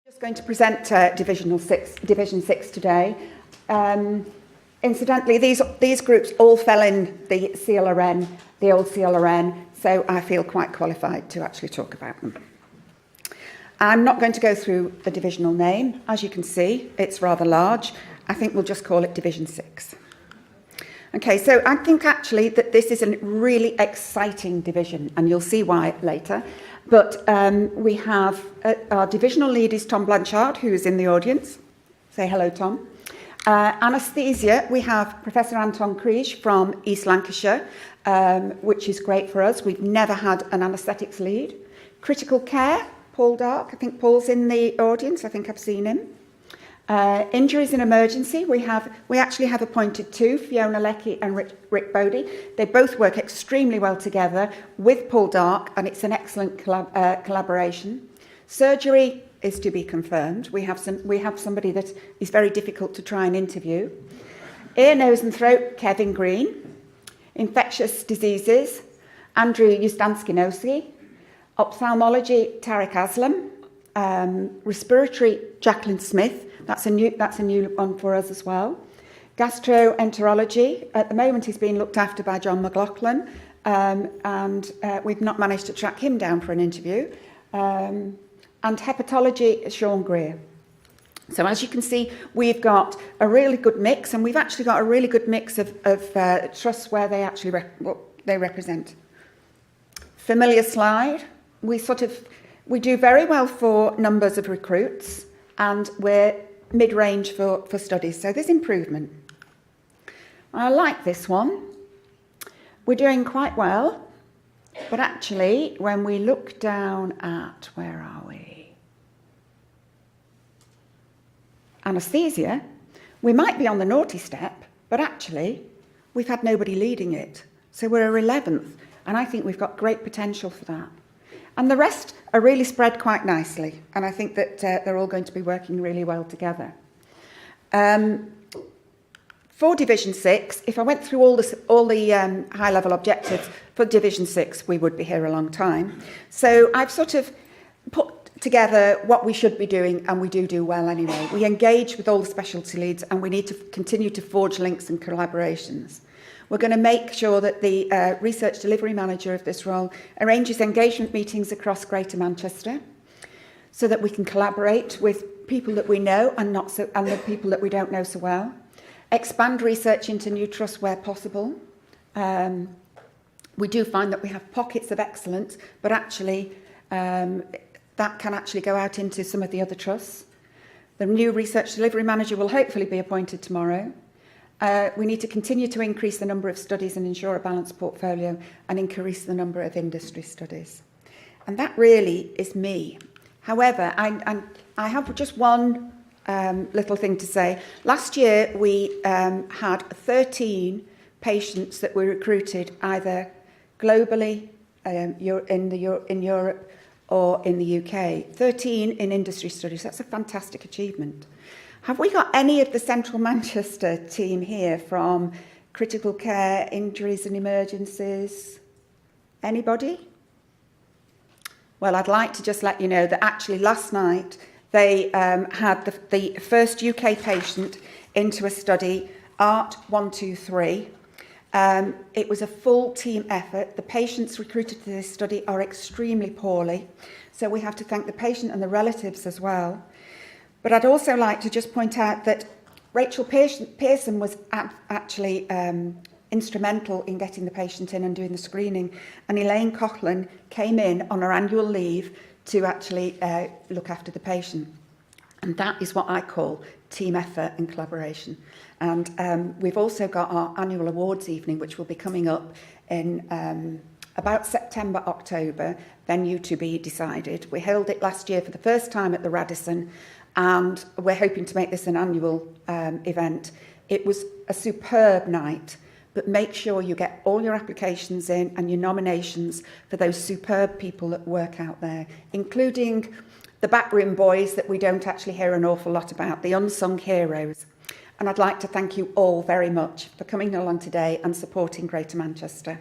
Just going to present Division 6 today. Incidentally, these groups all fell in the CLRN, the old CLRN, so I feel quite qualified to actually talk about them. I'm not going to go through the divisional name. As you can see, it's rather large. I think we'll just call it Division 6. Okay, so I think actually that this is a really exciting division, and you'll see why later. But we have, our divisional lead is Tom Blanchard, who is in the audience. Say hello, Tom. Anaesthesia, we have Professor Anton Kriege from East Lancashire, which is great for us. We've never had an anaesthetics lead. Critical care, Paul Dark. I think Paul's in the audience. I think I've seen him. Injuries and emergency, we actually have appointed two, Fiona Leckie and Rick Bodie. They both work extremely well together with Paul Dark, and it's an excellent collaboration. Surgery is to be confirmed. We have somebody that is very difficult to try and interview. Ear, nose and throat, Kevin Green. Infectious diseases, Andrew Ustansky-Nosky. Ophthalmology, Tarek Aslam. Respiratory, Jacqueline Smith. That's a new one for us as well. Gastroenterology, at the moment he's being looked after by John McLaughlin, and we've not managed to track him down for an interview. And hepatology, Sean Greer. So as you can see, we've got a really good mix, and we've actually got a really good mix of trusts where they actually represent. Familiar slide. We do very well for numbers of recruits, and we're mid-range for studies, so there's improvement. I like this one. We're doing quite well, but actually, when we look down at, where are we? Anaesthesia, we might be on the naughty step, but actually, we've had nobody leading it. So we're 11th, and I think we've got great potential for that. And the rest are really spread quite nicely, and I think that they're all going to be working really well together. For Division 6, if I went through all the high-level objectives for Division 6, we would be here a long time. So I've sort of put together what we should be doing, and we do well anyway. We engage with all the specialty leads, and we need to continue to forge links and collaborations. We're going to make sure that the research delivery manager of this role arranges engagement meetings across Greater Manchester so that we can collaborate with people that we know and the people that we don't know so well. Expand research into new trusts where possible. We do find that we have pockets of excellence, but actually that can actually go out into some of the other trusts. The new research delivery manager will hopefully be appointed tomorrow. We need to continue to increase the number of studies and ensure a balanced portfolio and increase the number of industry studies. And that really is me. However, I have just one little thing to say. Last year, we had 13 patients that were recruited either globally in Europe or in the UK. 13 in industry studies. That's a fantastic achievement. Have we got any of the Central Manchester team here from critical care, injuries and emergencies? Anybody? Well, I'd like to just let you know that actually last night they had the first UK patient into a study, ART 123. It was a full team effort. The patients recruited to this study are extremely poorly, so we have to thank the patient and the relatives as well. But I'd also like to just point out that Rachel Pearson was actually instrumental in getting the patient in and doing the screening, and Elaine Coughlin came in on her annual leave to actually look after the patient. And that is what I call team effort and collaboration. And we've also got our annual awards evening, which will be coming up in about September, October, venue to be decided. We held it last year for the first time at the Radisson, and we're hoping to make this an annual event. It was a superb night, but make sure you get all your applications in and your nominations for those superb people that work out there, including the backroom boys that we don't actually hear an awful lot about, the unsung heroes. And I'd like to thank you all very much for coming along today and supporting Greater Manchester.